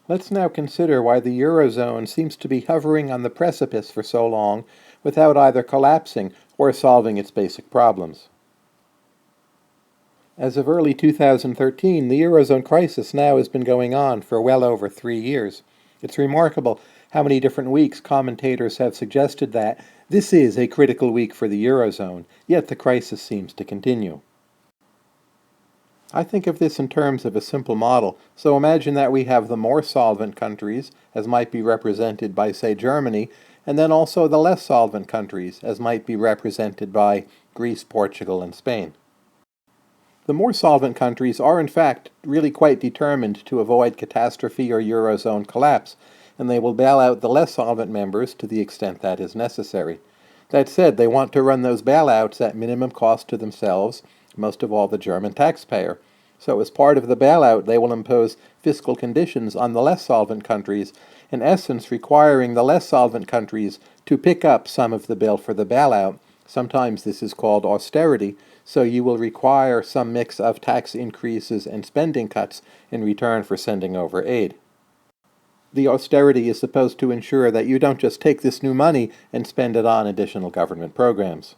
Let's now consider why the eurozone seems to be hovering on the precipice for so long without either collapsing or solving its basic problems. As of early 2013, the eurozone crisis now has been going on for well over 3 years. It's remarkable how many different weeks commentators have suggested that this is a critical week for the eurozone, yet the crisis seems to continue. I think of this in terms of a simple model. So imagine that we have the more solvent countries, as might be represented by, say, Germany, and then also the less solvent countries, as might be represented by Greece, Portugal, and Spain. The more solvent countries are in fact really quite determined to avoid catastrophe or eurozone collapse, and they will bail out the less solvent members to the extent that is necessary. That said, they want to run those bailouts at minimum cost to themselves, most of all the German taxpayer. So as part of the bailout, they will impose fiscal conditions on the less solvent countries, in essence requiring the less solvent countries to pick up some of the bill for the bailout. Sometimes this is called austerity, so you will require some mix of tax increases and spending cuts in return for sending over aid. The austerity is supposed to ensure that you don't just take this new money and spend it on additional government programs.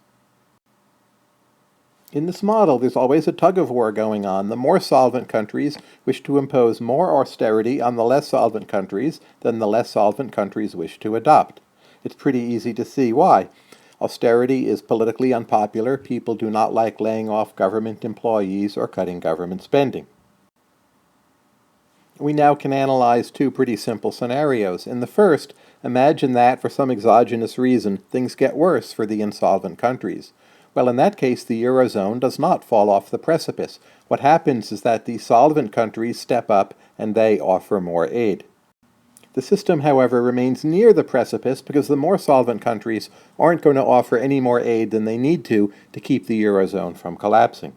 In this model, there's always a tug-of-war going on. The more solvent countries wish to impose more austerity on the less solvent countries than the less solvent countries wish to adopt. It's pretty easy to see why. Austerity is politically unpopular. People do not like laying off government employees or cutting government spending. We now can analyze two pretty simple scenarios. In the first, imagine that, for some exogenous reason, things get worse for the insolvent countries. Well, in that case, the eurozone does not fall off the precipice. What happens is that the solvent countries step up and they offer more aid. The system, however, remains near the precipice because the more solvent countries aren't going to offer any more aid than they need to keep the eurozone from collapsing.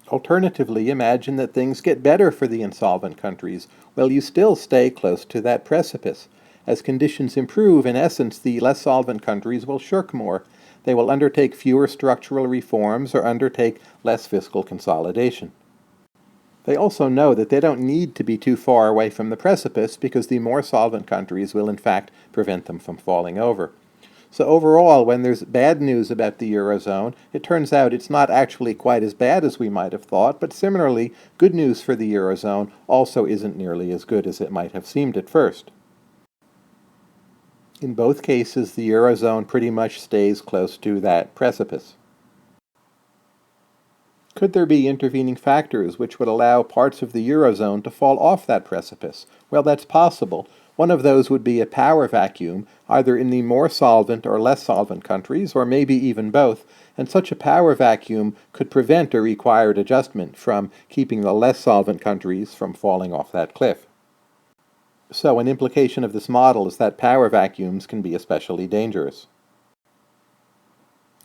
Alternatively, imagine that things get better for the insolvent countries. Well, you still stay close to that precipice. As conditions improve, in essence, the less solvent countries will shirk more. They will undertake fewer structural reforms or undertake less fiscal consolidation. They also know that they don't need to be too far away from the precipice because the more solvent countries will in fact prevent them from falling over. So overall, when there's bad news about the eurozone, it turns out it's not actually quite as bad as we might have thought, but similarly, good news for the eurozone also isn't nearly as good as it might have seemed at first. In both cases, the eurozone pretty much stays close to that precipice. Could there be intervening factors which would allow parts of the eurozone to fall off that precipice? Well, that's possible. One of those would be a power vacuum, either in the more solvent or less solvent countries, or maybe even both, and such a power vacuum could prevent a required adjustment from keeping the less solvent countries from falling off that cliff. So an implication of this model is that power vacuums can be especially dangerous.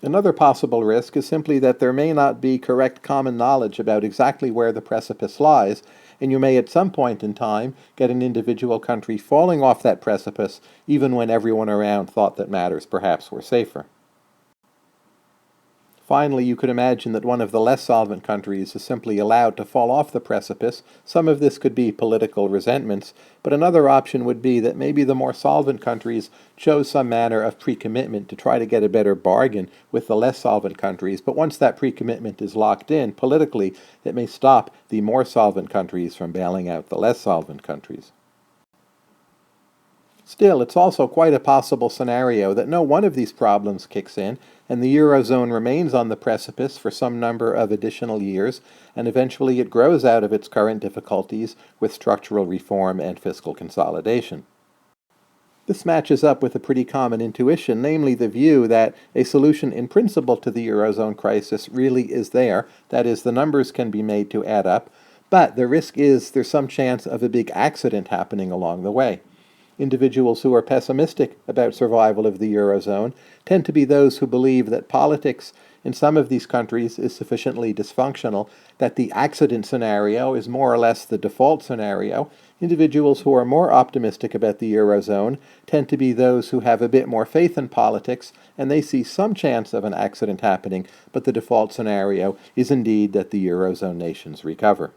Another possible risk is simply that there may not be correct common knowledge about exactly where the precipice lies, and you may at some point in time get an individual country falling off that precipice even when everyone around thought that matters perhaps were safer. Finally, you could imagine that one of the less solvent countries is simply allowed to fall off the precipice. Some of this could be political resentments, but another option would be that maybe the more solvent countries chose some manner of pre-commitment to try to get a better bargain with the less solvent countries, but once that pre-commitment is locked in politically, it may stop the more solvent countries from bailing out the less solvent countries. Still, it's also quite a possible scenario that no one of these problems kicks in, and the eurozone remains on the precipice for some number of additional years, and eventually it grows out of its current difficulties with structural reform and fiscal consolidation. This matches up with a pretty common intuition, namely the view that a solution in principle to the eurozone crisis really is there, that is, the numbers can be made to add up, but the risk is there's some chance of a big accident happening along the way. Individuals who are pessimistic about survival of the eurozone tend to be those who believe that politics in some of these countries is sufficiently dysfunctional that the accident scenario is more or less the default scenario. Individuals who are more optimistic about the eurozone tend to be those who have a bit more faith in politics, and they see some chance of an accident happening, but the default scenario is indeed that the eurozone nations recover.